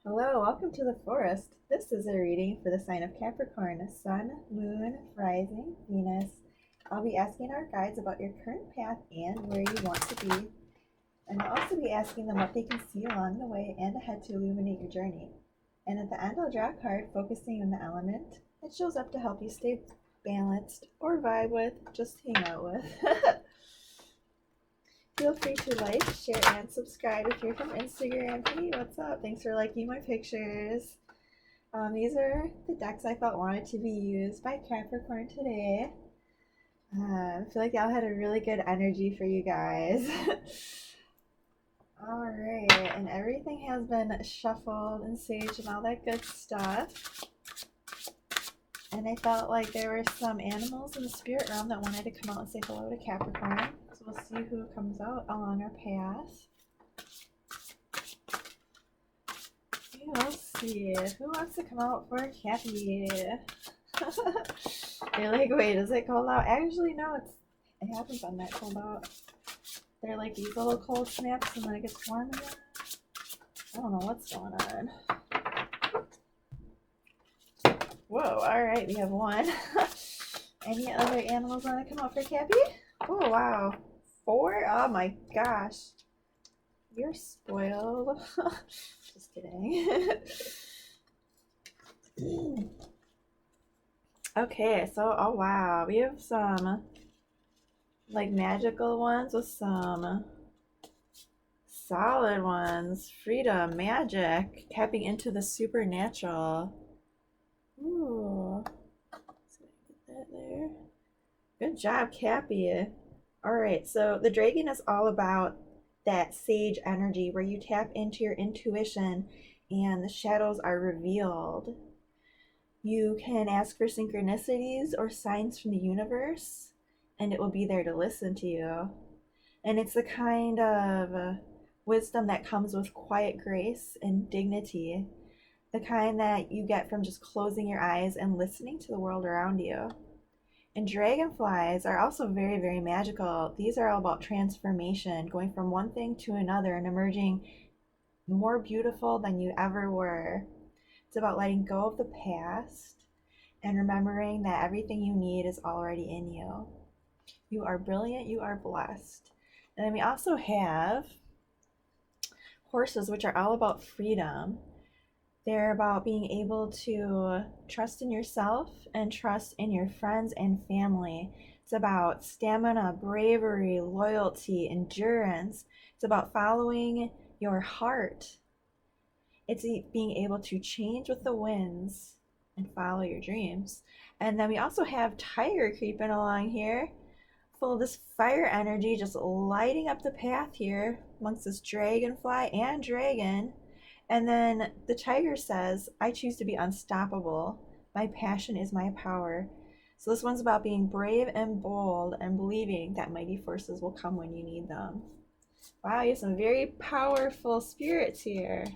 Hello, welcome to the forest. This is a reading for the sign of Capricorn, Sun, Moon, Rising, Venus. I'll be asking our guides about your current path and where you want to be. And I'll also be asking them what they can see along the way and ahead to illuminate your journey. And at the end, I'll draw a card focusing on the element that shows up to help you stay balanced or vibe with, just hang out with. Feel free to like, share, and subscribe if you're from Instagram. Hey, what's up? Thanks for liking my pictures. These are the decks I felt wanted to be used by Capricorn today. I feel like y'all had a really good energy for you guys. Alright, and everything has been shuffled and saged and all that good stuff. And I felt like there were some animals in the spirit realm that wanted to come out and say hello to Capricorn. So we'll see who comes out along our path. We'll see. Who wants to come out for Capi? You're like, wait, is it cold out? Actually, no, it happens on that cold out. They're like these little cold snaps and then it gets warm again. I don't know what's going on. Whoa, alright, we have one. Any other animals want to come out for Capi? Oh, wow. 4? Oh my gosh. You're spoiled. Just kidding. Okay, so, oh wow. We have some, like, magical ones with some solid ones. Freedom, magic, tapping into the supernatural. Ooh. Let's get that there. Good job, Capi. Alright, so the dragon is all about that sage energy where you tap into your intuition and the shadows are revealed. You can ask for synchronicities or signs from the universe, and it will be there to listen to you. And it's the kind of wisdom that comes with quiet grace and dignity, the kind that you get from just closing your eyes and listening to the world around you. And dragonflies are also very, very magical. These are all about transformation, going from one thing to another and emerging more beautiful than you ever were. It's about letting go of the past and remembering that everything you need is already in you. You are brilliant, you are blessed. And then we also have horses, which are all about freedom. They're about being able to trust in yourself and trust in your friends and family. It's about stamina, bravery, loyalty, endurance. It's about following your heart. It's being able to change with the winds and follow your dreams. And then we also have Tiger creeping along here, full of this fire energy, just lighting up the path here amongst this dragonfly and dragon. And then the tiger says, I choose to be unstoppable. My passion is my power. So this one's about being brave and bold and believing that mighty forces will come when you need them. Wow, you have some very powerful spirits here.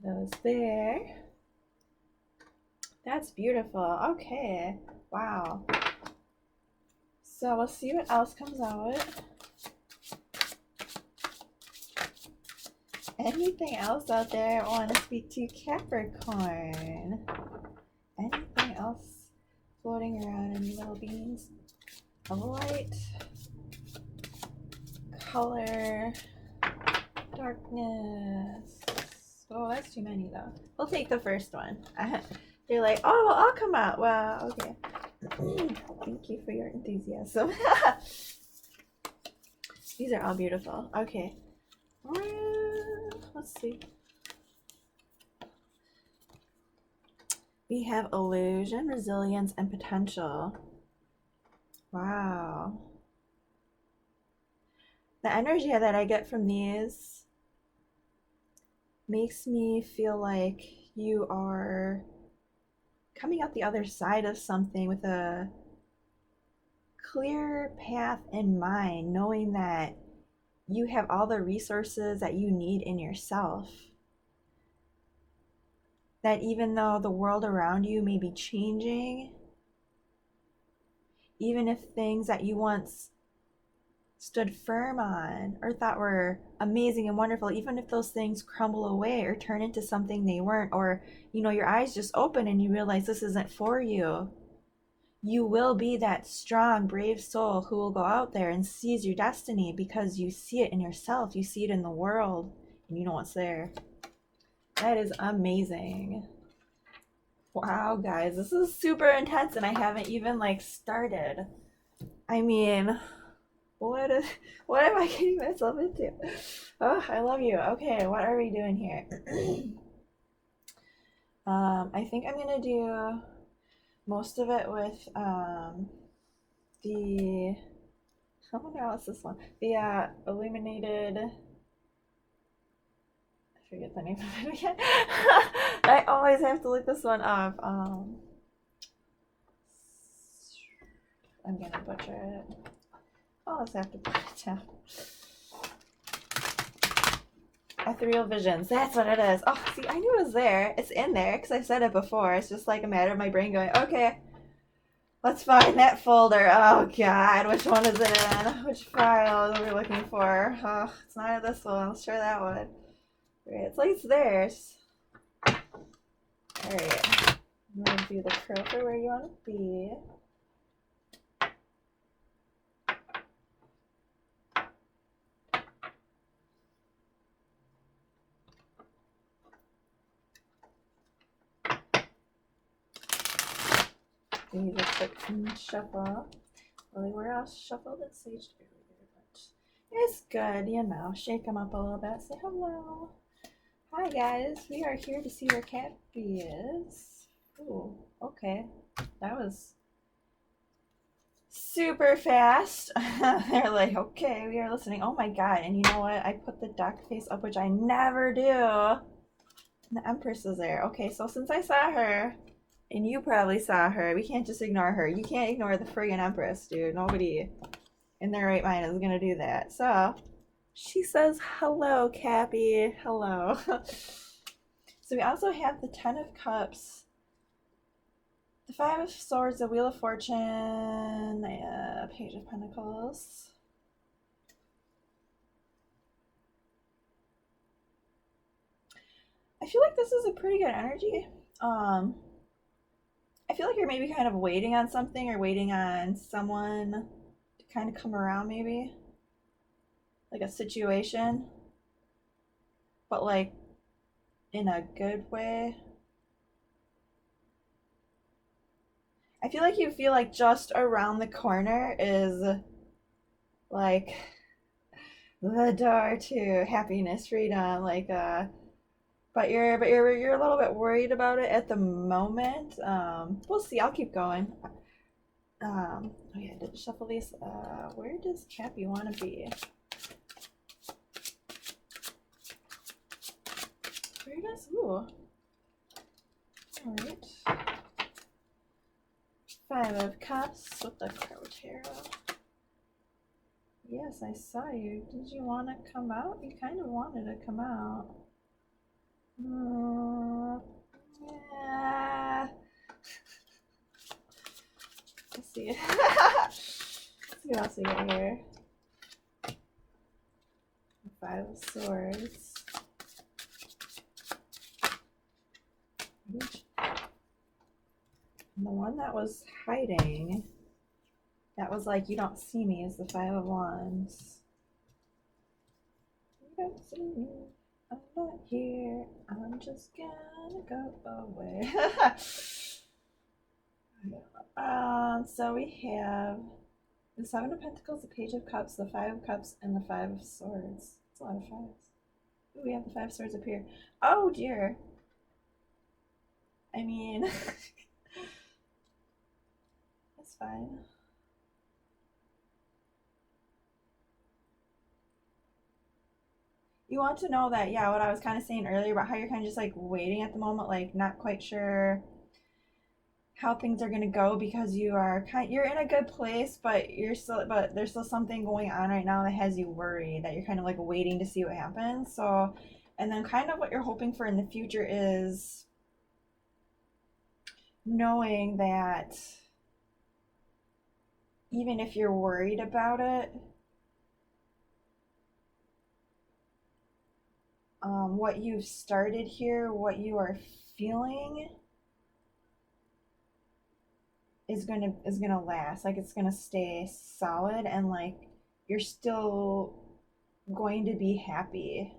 Those there. That's beautiful. Okay. Wow. So we'll see what else comes out. Anything else out there I want to speak to Capricorn? Anything else floating around in your little beans? A light, color, darkness. Oh, that's too many though. We'll take the first one. They're like, oh, well, I'll come out. Wow, okay. Thank you for your enthusiasm. These are all beautiful. Okay. Let's see. We have illusion, resilience, and potential. Wow. The energy that I get from these makes me feel like you are coming out the other side of something with a clear path in mind, knowing that you have all the resources that you need in yourself. That even though the world around you may be changing, even if things that you once stood firm on or thought were amazing and wonderful, even if those things crumble away or turn into something they weren't, or your eyes just open and you realize this isn't for you, you will be that strong, brave soul who will go out there and seize your destiny because you see it in yourself, you see it in the world, and you know what's there. That is amazing. Wow, guys, this is super intense and I haven't even started. I mean, what am I getting myself into? Oh, I love you. Okay, what are we doing here? I think I'm gonna do most of it with the, oh no, what's this one? The illuminated, I forget the name of it again. I always have to look this one up. I'm gonna butcher it. I'll just have to put it down. Ethereal Visions, that's what it is. Oh, see, I knew it was there. It's in there because I said it before. It's just like a matter of my brain going, okay, let's find that folder. Oh God, which one is it in? Which file are we looking for? Oh, it's not this one. Let's try that one. Right, it's like it's there. Alright, I'm gonna do the curl for where you want to be. Use a quick shuffle. Really, we're all shuffled and saged earlier, but it's good, shake them up a little bit, say hello. Hi guys, we are here to see where Capi is. Ooh, okay. That was super fast. They're like, okay, we are listening. Oh my God, and you know what? I put the duck face up, which I never do. And the Empress is there. Okay, so since I saw her, and you probably saw her, we can't just ignore her. You can't ignore the friggin' Empress, dude. Nobody in their right mind is gonna do that. So she says, hello, Capi. Hello. So we also have the Ten of Cups, the Five of Swords, the Wheel of Fortune, the Page of Pentacles. I feel like this is a pretty good energy. I feel like you're maybe kind of waiting on something or waiting on someone to kind of come around, maybe. Like a situation. But like in a good way. I feel like just around the corner is like the door to happiness, freedom, but you're a little bit worried about it at the moment. We'll see. I'll keep going. Oh yeah, I did shuffle these. Where does Capi want to be? Where does? Ooh. All right. Five of Cups with the Crow Tarot. Yes, I saw you. Did you want to come out? You kind of wanted to come out. Yeah. Let's see. Let's see what else we got here. Five of Swords. And the one that was hiding, that was like, you don't see me, is the Five of Wands. You don't see me. I'm not here. I'm just gonna go away. So we have the Seven of Pentacles, the Page of Cups, the Five of Cups, and the Five of Swords. It's a lot of fives. Ooh, we have the Five of Swords up here. Oh dear. I mean, that's fine. You want to know that, yeah, what I was kind of saying earlier about how you're kind of just like waiting at the moment, like not quite sure how things are going to go because you're in a good place, but there's still something going on right now that has you worried, that you're kind of like waiting to see what happens. So, and then kind of what you're hoping for in the future is knowing that even if you're worried about it, what you've started here, what you are feeling is gonna last. Like it's gonna stay solid, and like you're still going to be happy.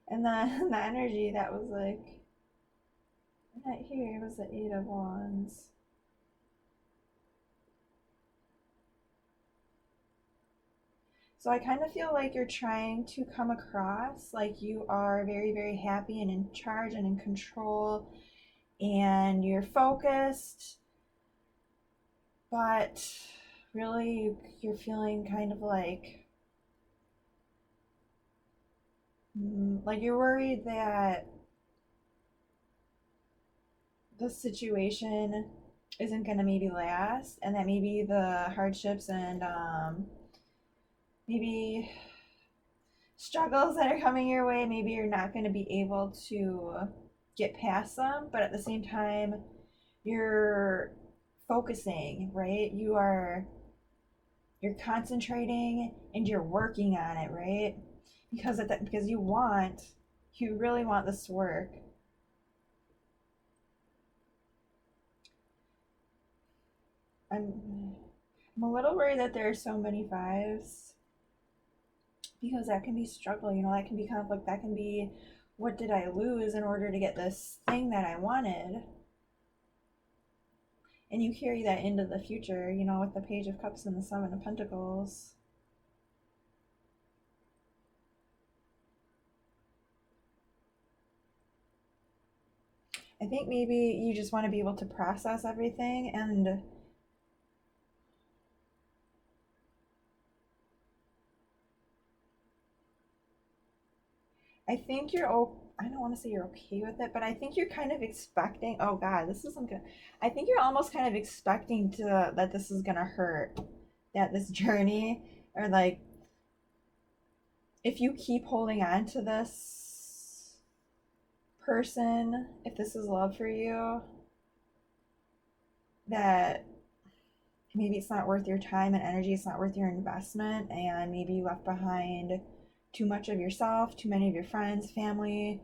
And then the energy that was like right here was the Eight of Wands. So I kind of feel like you're trying to come across like you are very, very happy and in charge and in control, and you're focused, but really you're feeling kind of like you're worried that the situation isn't going to maybe last, and that maybe the hardships and maybe struggles that are coming your way, maybe you're not going to be able to get past them, but at the same time you're focusing, right? You're concentrating and you're working on it, right? Because you really want this to work. I'm a little worried that there are so many fives, because that can be struggle, that can be conflict, that can be, what did I lose in order to get this thing that I wanted? And you carry that into the future, with the Page of Cups and the Seven of Pentacles. I think maybe you just want to be able to process everything, and I think I don't want to say you're okay with it, but I think you're kind of expecting, oh God, this isn't good. I think you're almost kind of expecting that this is gonna hurt, that this journey, or like, if you keep holding on to this person, if this is love for you, that maybe it's not worth your time and energy, it's not worth your investment, and maybe you left behind too much of yourself, too many of your friends, family,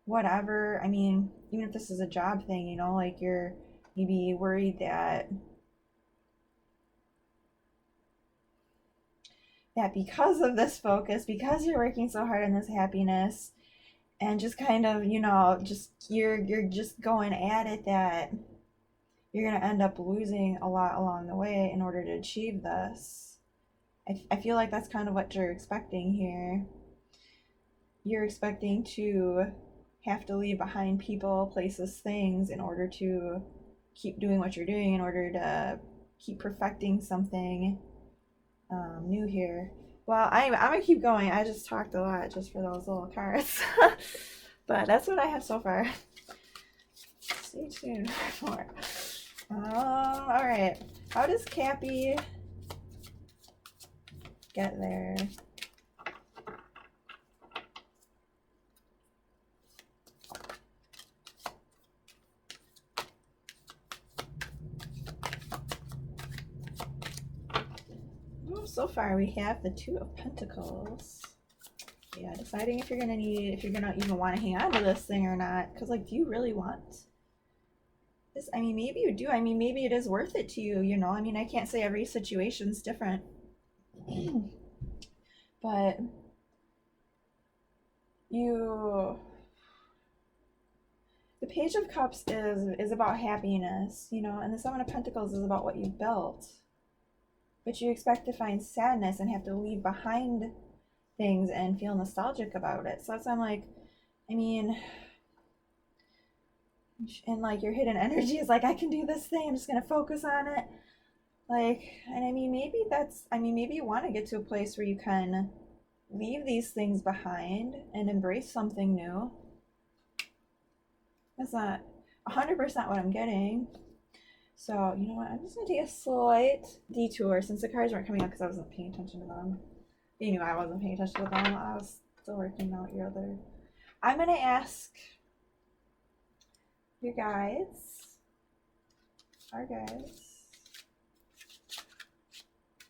whatever. I mean, even if this is a job thing, like you're maybe worried that because of this focus, because you're working so hard on this happiness, and just kind of, just you're just going at it, that you're going to end up losing a lot along the way in order to achieve this. I feel like that's kind of what you're expecting here. You're expecting to have to leave behind people, places, things in order to keep doing what you're doing, in order to keep perfecting something new here. Well, I'm going to keep going. I just talked a lot just for those little cards. But that's what I have so far. Stay tuned for more. All right. How does Capi get there? So far we have the Two of Pentacles. Yeah, deciding if you're gonna even want to hang on to this thing or not. Because, like, do you really want this? I mean, maybe you do. I mean, maybe it is worth it to you, I mean, I can't say every situation's different. But the Page of Cups is about happiness, and the Seven of Pentacles is about what you've built. But you expect to find sadness and have to leave behind things and feel nostalgic about it. So that's why I'm like, I mean, and like your hidden energy is like, I can do this thing, I'm just gonna focus on it. Like, and I mean, maybe you want to get to a place where you can leave these things behind and embrace something new. That's not 100% what I'm getting. So, you know what? I'm just going to take a slight detour, since the cards weren't coming up because I wasn't paying attention to them. You knew I wasn't paying attention to them. I was still working out your other. I'm going to ask your guides, our guides,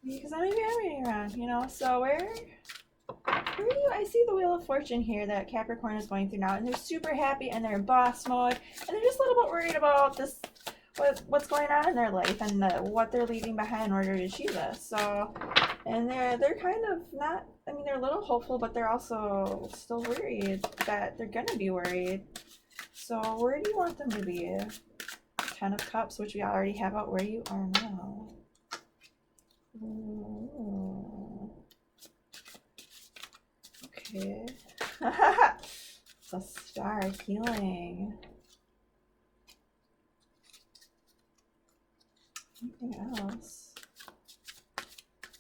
because I may be reading around, so Where do I see the Wheel of Fortune here that Capricorn is going through now, and they're super happy and they're in boss mode, and they're just a little bit worried about this, what's going on in their life and what they're leaving behind in order to achieve this. So, and they're kind of not. I mean, they're a little hopeful, but they're also still worried that they're gonna be worried. So, where do you want them to be? Ten of Cups, which we already have out where you are now. Ooh. Okay. The Star, healing. Anything else?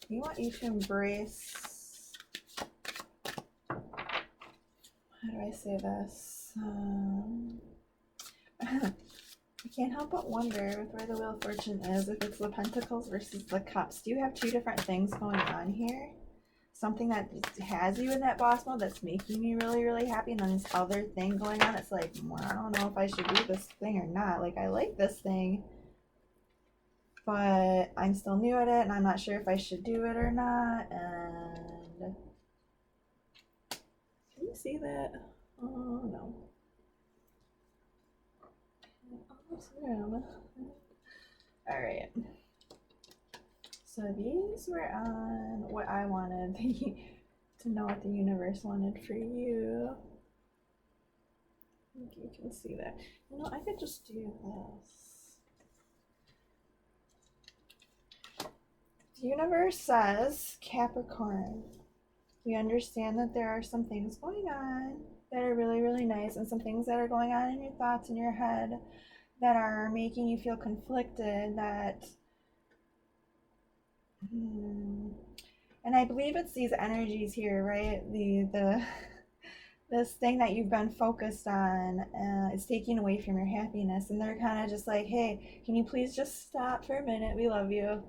We want you to embrace. How do I say this? I can't help but wonder with where the Wheel of Fortune is, if it's the Pentacles versus the Cups. Do you have two different things going on here? Something that has you in that boss mode that's making you really, really happy, and then this other thing going on. It's like, well, I don't know if I should do this thing or not. Like, I like this thing, but I'm still new at it, and I'm not sure if I should do it or not. And can you see that? Oh, no. All right. So these were on what I wanted to know what the universe wanted for you. I think you can see that. You know, I could just do this. The universe says, Capricorn, we understand that there are some things going on that are really, really nice, and some things that are going on in your thoughts in your head that are making you feel conflicted, that and I believe it's these energies here, right? This thing that you've been focused on is taking away from your happiness, and they're kind of just like, hey, can you please just stop for a minute? We love you.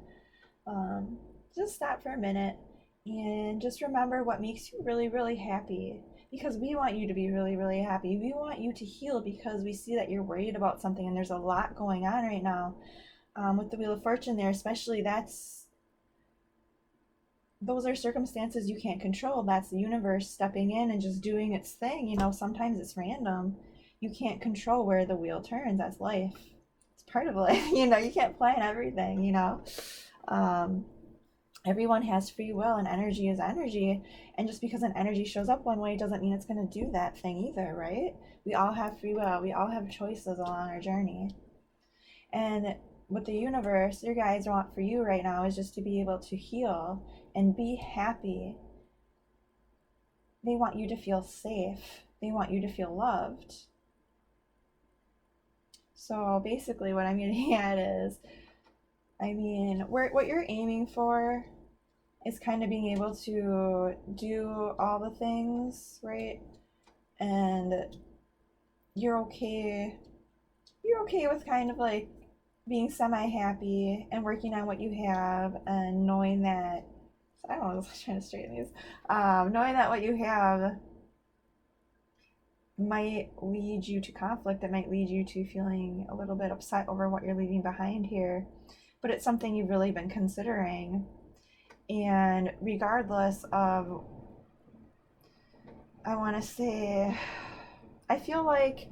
Just stop for a minute and just remember what makes you really, really happy, because we want you to be really, really happy. We want you to heal because we see that you're worried about something, and there's a lot going on right now with the Wheel of Fortune there, especially. Those are circumstances you can't control. That's the universe stepping in and just doing its thing. You know, sometimes it's random. You can't control where the wheel turns. That's life. It's part of life. You know, you can't plan everything, you know. Everyone has free will, and energy is energy. And just because an energy shows up one way doesn't mean it's going to do that thing either, right? We all have free will. We all have choices along our journey. And what the universe, your guys want for you right now is just to be able to heal and be happy. They want you to feel safe. They want you to feel loved. So basically what I'm getting at is, I mean, what you're aiming for is kind of being able to do all the things, right? And you're okay with kind of like being semi-happy and working on what you have, and knowing that, I don't know, I was trying to straighten these, knowing that what you have might lead you to conflict. It might lead you to feeling a little bit upset over what you're leaving behind here, but it's something you've really been considering. And regardless of, I want to say, I feel like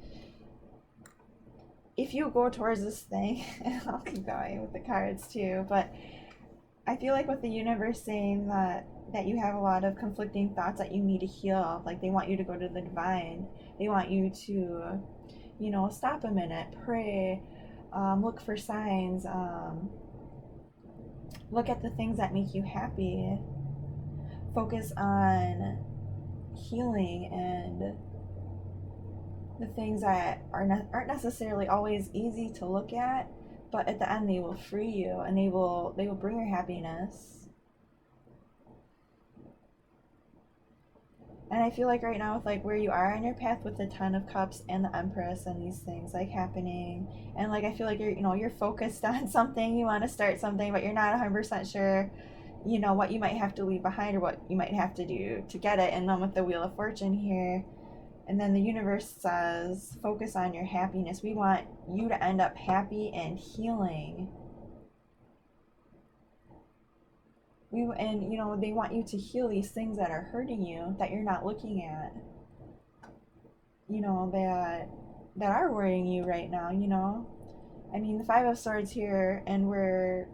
if you go towards this thing, and I'll keep going with the cards too, but I feel like with the universe saying that you have a lot of conflicting thoughts that you need to heal, like they want you to go to the divine. They want you to, you know, stop a minute, pray, look for signs, look at the things that make you happy, focus on healing and the things that aren't necessarily always easy to look at, but at the end they will free you, and they will bring your happiness. And I feel like right now with like where you are on your path with the Ten of Cups and the Empress and these things like happening, and like I feel like you're focused on something, you want to start something, but you're not 100% sure, you know, what you might have to leave behind or what you might have to do to get it. And then with the Wheel of Fortune here, and then the universe says, focus on your happiness. We want you to end up happy and healing. and you know, they want you to heal these things that are hurting you, that you're not looking at, you know, that are worrying you right now, you know. I mean, the Five of Swords here, and where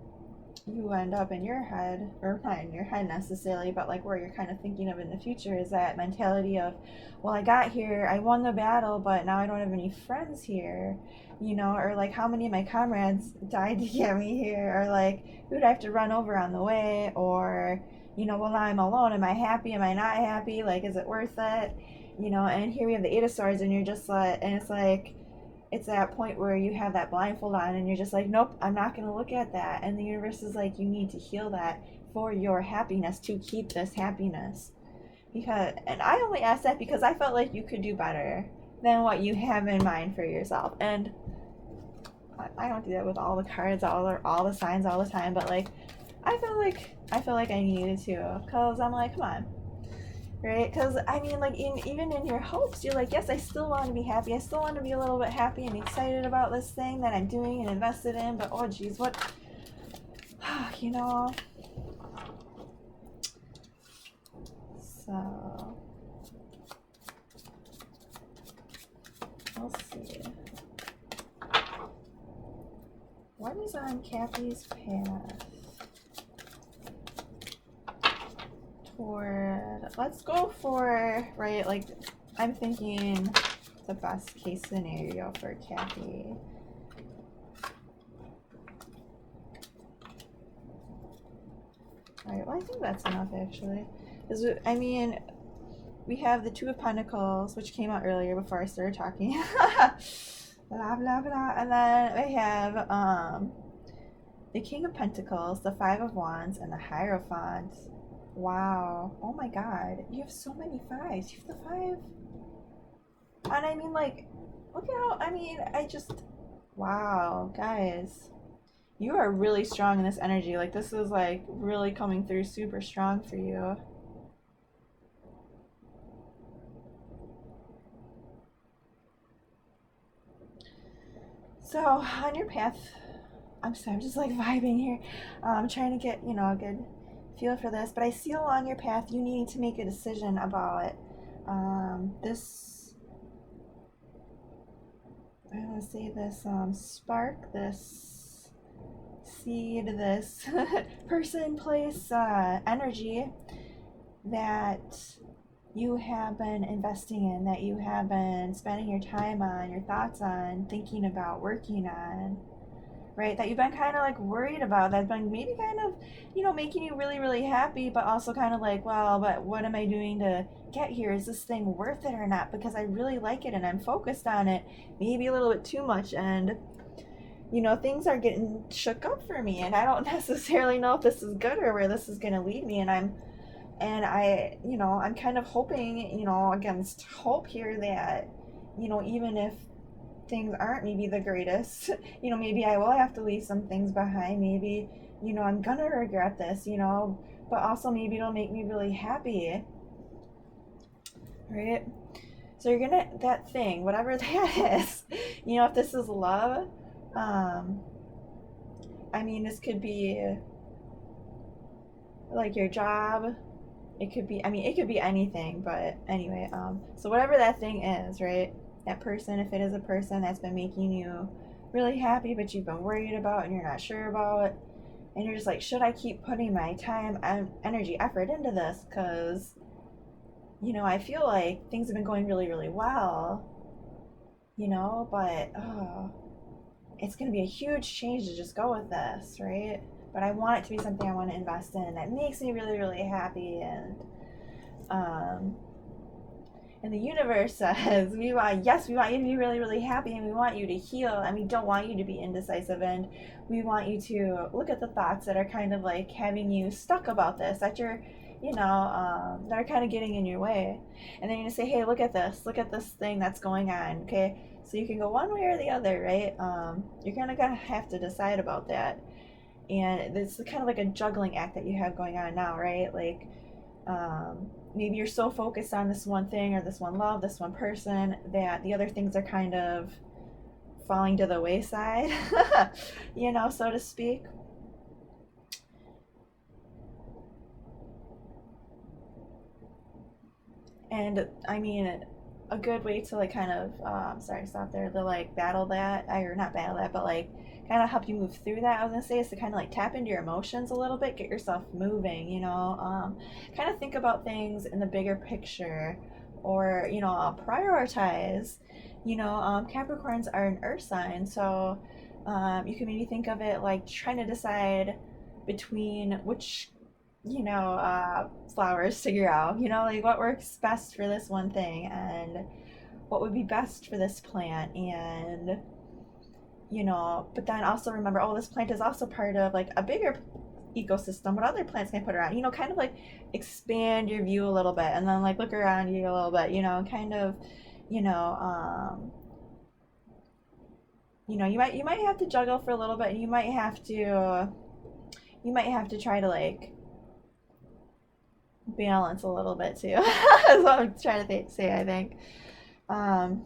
you end up in your head, or not in your head necessarily, but like where you're kind of thinking of in the future, is that mentality of, well, I got here, I won the battle, but now I don't have any friends here, you know, or like how many of my comrades died to get me here, or like who'd I have to run over on the way, or, you know, well, now I'm alone, am I happy, am I not happy, like, is it worth it, you know. And here we have the Eight of Swords, and you're just like, and it's like, it's that point where you have that blindfold on and you're just like, nope, I'm not going to look at that. And the universe is like, you need to heal that for your happiness, to keep this happiness. Because, and I only asked that because I felt like you could do better than what you have in mind for yourself. And I don't do that with all the cards, all the signs all the time, but like I feel like I needed to, because I'm like, come on, right? Because I mean, like, even in your hopes, you're like, yes, I still want to be happy, I still want to be a little bit happy and excited about this thing that I'm doing and invested in, but oh geez, what you know. So we'll see what is on Cappy's path toward, let's go for, right, like, I'm thinking the best case scenario for Cappy. Alright, well, I think that's enough actually. I mean, we have the Two of Pentacles, which came out earlier before I started talking. Blah, blah, blah. And then we have the King of Pentacles, the Five of Wands, and the Hierophant. Wow. Oh my god. You have so many fives. You have the five. And I mean, like, look at how, I mean, wow, guys. You are really strong in this energy. Like, this is, like, really coming through super strong for you. So, on your path, I'm sorry, I'm just, like, vibing here. I'm trying to get, you know, a good feel for this. But I see along your path, you need to make a decision about this, I want to say this spark, this seed, this person, place, energy that you have been investing in, that you have been spending your time on, your thoughts on, thinking about, working on, right? That you've been kind of like worried about, that's been maybe kind of, you know, making you really, really happy, but also kind of like, well, but what am I doing to get here? Is this thing worth it or not? Because I really like it and I'm focused on it, maybe a little bit too much, and you know, things are getting shook up for me, and I don't necessarily know if this is good or where this is going to lead me. And I, you know, I'm kind of hoping, you know, against hope here that, you know, even if things aren't maybe the greatest, you know, maybe I will have to leave some things behind. Maybe, you know, I'm gonna regret this, you know, but also maybe it'll make me really happy, right? So you're gonna, that thing, whatever that is, you know, if this is love, I mean, this could be like your job, it could be, I mean, it could be anything, but anyway, so whatever that thing is, right, that person, if it is a person that's been making you really happy but you've been worried about and you're not sure about, and you're just like, should I keep putting my time and energy, effort into this? Because, you know, I feel like things have been going really, really well, you know, but it's going to be a huge change to just go with this, right? But I want it to be something I want to invest in that makes me really, really happy. And the universe says, we want you to be really, really happy, and we want you to heal, and we don't want you to be indecisive, and we want you to look at the thoughts that are kind of like having you stuck about this, that you're, you know, that are kind of getting in your way. And then you're going to say, hey, look at this thing that's going on, okay? So you can go one way or the other, right? You're kind of going to have to decide about that. And it's kind of like a juggling act that you have going on now, right? Like, maybe you're so focused on this one thing or this one love, this one person, that the other things are kind of falling to the wayside, you know, so to speak. And I mean, a good way to like kind of sorry, stop there, to like battle that, or not battle that, but like kind of help you move through that, I was gonna say, is to kind of like tap into your emotions a little bit, get yourself moving, you know, kind of think about things in the bigger picture, or you know, prioritize, you know. Capricorns are an earth sign, so you can maybe think of it like trying to decide between which, you know, flowers to grow, you know, like what works best for this one thing, and what would be best for this plant. And you know, but then also remember, oh, this plant is also part of like a bigger ecosystem. What other plants can I put around? You know, kind of like expand your view a little bit, and then like look around you a little bit. You know, kind of, you know, you know, you might have to juggle for a little bit, and you might have to try to like balance a little bit too. That's what I'm trying to say, I think. Um,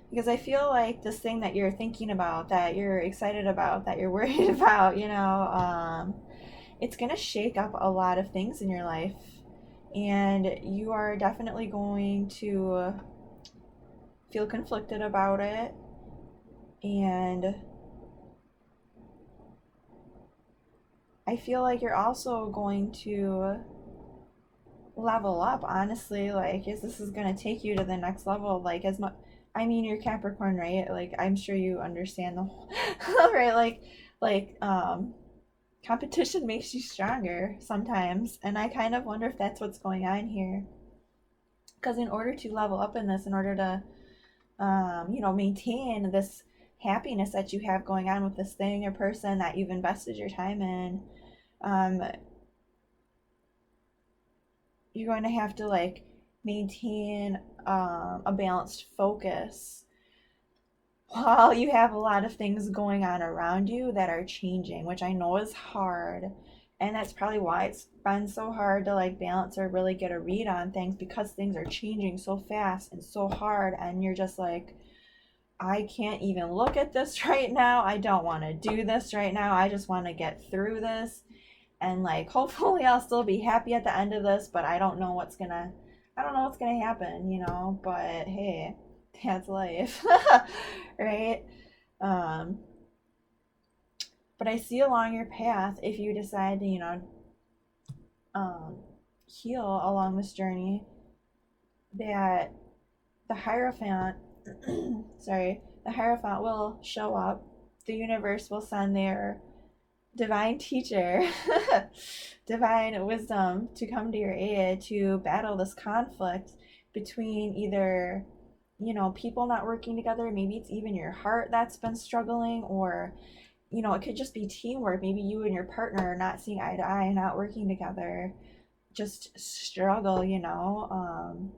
because I feel like this thing that you're thinking about, that you're excited about, that you're worried about, you know, it's going to shake up a lot of things in your life. And you are definitely going to feel conflicted about it. And I feel like you're also going to level up, honestly. Like, this is going to take you to the next level, like as much. I mean, you're Capricorn, right? Like, I'm sure you understand the whole right, like competition makes you stronger sometimes, and I kind of wonder if that's what's going on here. Because in order to level up in this, in order to you know, maintain this happiness that you have going on with this thing or person that you've invested your time in, um, you're going to have to like maintain a balanced focus while you have a lot of things going on around you that are changing, which I know is hard. And that's probably why it's been so hard to like balance or really get a read on things, because things are changing so fast and so hard, and you're just like, I can't even look at this right now. I don't want to do this right now. I just want to get through this, and like hopefully I'll still be happy at the end of this, but I don't know what's gonna happen, you know, but hey, that's life. Right? Um but I see along your path, if you decide to, you know, heal along this journey, that the Hierophant sorry, the Hierophant will show up. The universe will send their divine teacher, divine wisdom to come to your aid to battle this conflict between either, you know, people not working together. Maybe it's even your heart that's been struggling, or, you know, it could just be teamwork. Maybe you and your partner are not seeing eye to eye, not working together, just struggle, you know.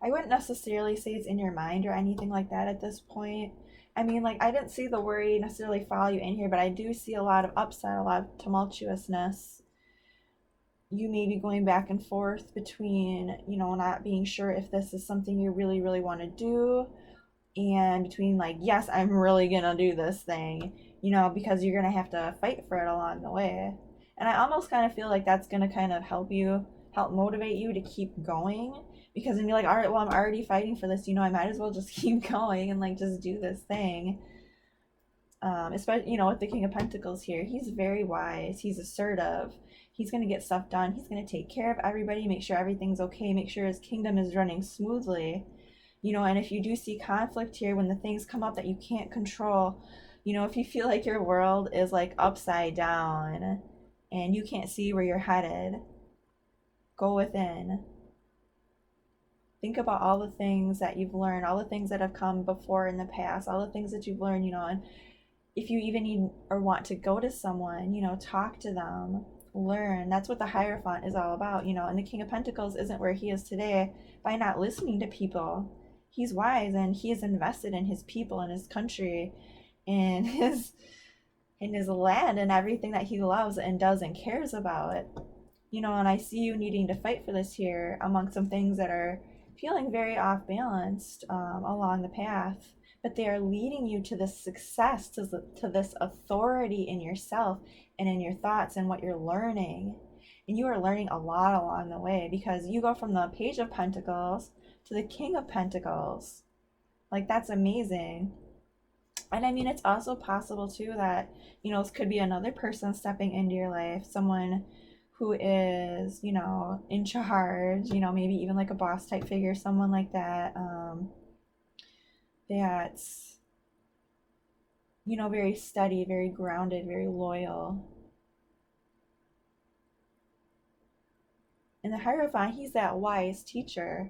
I wouldn't necessarily say it's in your mind or anything like that at this point. I mean, like, I didn't see the worry necessarily follow you in here, but I do see a lot of upset, a lot of tumultuousness. You may be going back and forth between, you know, not being sure if this is something you really, really want to do, and between, like, yes, I'm really going to do this thing, you know, because you're going to have to fight for it along the way. And I almost kind of feel like that's going to kind of help motivate you to keep going, because then you're like, all right, well, I'm already fighting for this, you know, I might as well just keep going and like just do this thing. Especially, you know, with the King of Pentacles here, he's very wise, he's assertive, he's going to get stuff done, he's going to take care of everybody, make sure everything's okay, make sure his kingdom is running smoothly, you know. And if you do see conflict here, when the things come up that you can't control, you know, if you feel like your world is like upside down and you can't see where you're headed, go within. Think about all the things that you've learned, all the things that have come before in the past, all the things that you've learned, you know. And if you even need or want to go to someone, you know, talk to them, learn. That's what the Hierophant is all about, you know. And the King of Pentacles isn't where he is today by not listening to people. He's wise, and he is invested in his people and his country and his land and everything that he loves and does and cares about. You know, and I see you needing to fight for this here among some things that are feeling very off balanced along the path. but they are leading you to this success, to this authority in yourself and in your thoughts and what you're learning. And you are learning a lot along the way, because you go from the Page of Pentacles to the King of Pentacles. Like, that's amazing. And I mean, it's also possible too that, this could be another person stepping into your life, someone who is, in charge, maybe even like a boss type figure, someone like that, that's, very steady, very grounded, very loyal. And the Hierophant, he's that wise teacher.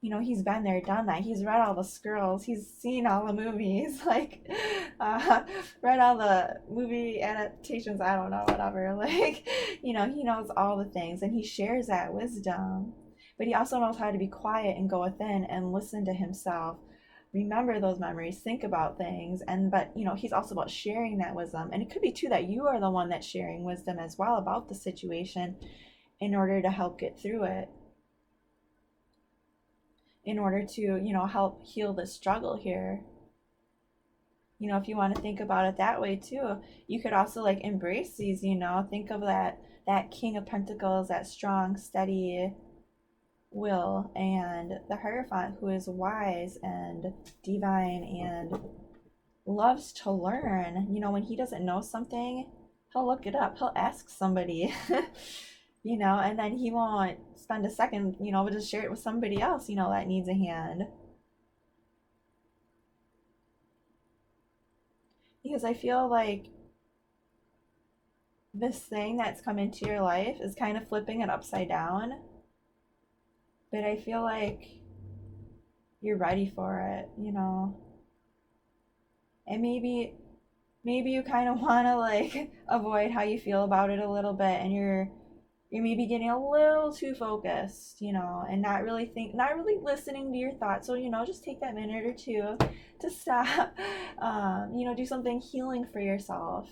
He's been there, done that. He's read all the scrolls. He's seen all the movies, like, read all the movie adaptations. I don't know, whatever. Like, he knows all the things, and he shares that wisdom. But he also knows how to be quiet and go within and listen to himself. Remember those memories, think about things, but he's also about sharing that wisdom. And it could be too that you are the one that's sharing wisdom as well about the situation in order to help get through it, in order to, help heal the struggle here. If you want to think about it that way too, you could also like embrace these, think of that King of Pentacles, that strong, steady will, and the Hierophant, who is wise and divine and loves to learn. When he doesn't know something, he'll look it up, he'll ask somebody. And then he won't spend a second, but just share it with somebody else, that needs a hand. Because I feel like this thing that's come into your life is kind of flipping it upside down. But I feel like you're ready for it, And maybe you kind of want to like avoid how you feel about it a little bit, and you're maybe getting a little too focused, and not really listening to your thoughts. So, just take that minute or two to stop, do something healing for yourself.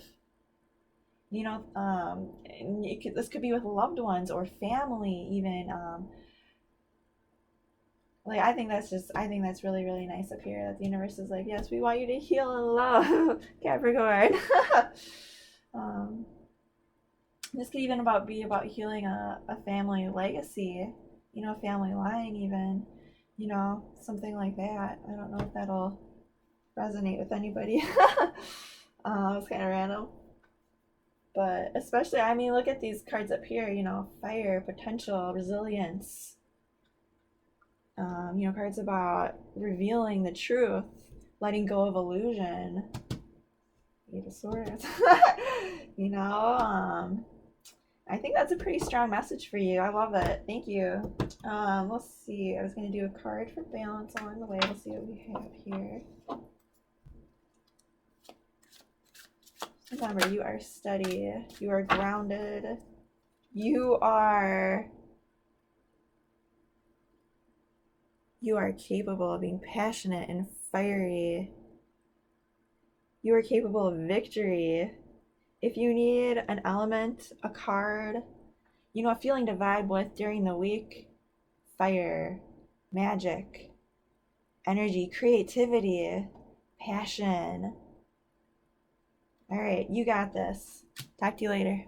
This could be with loved ones or family, even. Like, I think that's really, really nice up here, that the universe is like, yes, we want you to heal and love, Capricorn. This could even be about healing a family legacy, family line even, something like that. I don't know if that'll resonate with anybody. It's kind of random. But especially, I mean, look at these cards up here, fire, potential, resilience. Cards about revealing the truth, letting go of illusion. Eight of Swords. I think that's a pretty strong message for you. I love it. Thank you. We'll see. I was going to do a card for balance along the way. We'll see what we have here. Remember, you are steady. You are grounded. You are capable of being passionate and fiery. You are capable of victory. If you need an element, a card, a feeling to vibe with during the week, fire, magic, energy, creativity, passion. All right, you got this. Talk to you later.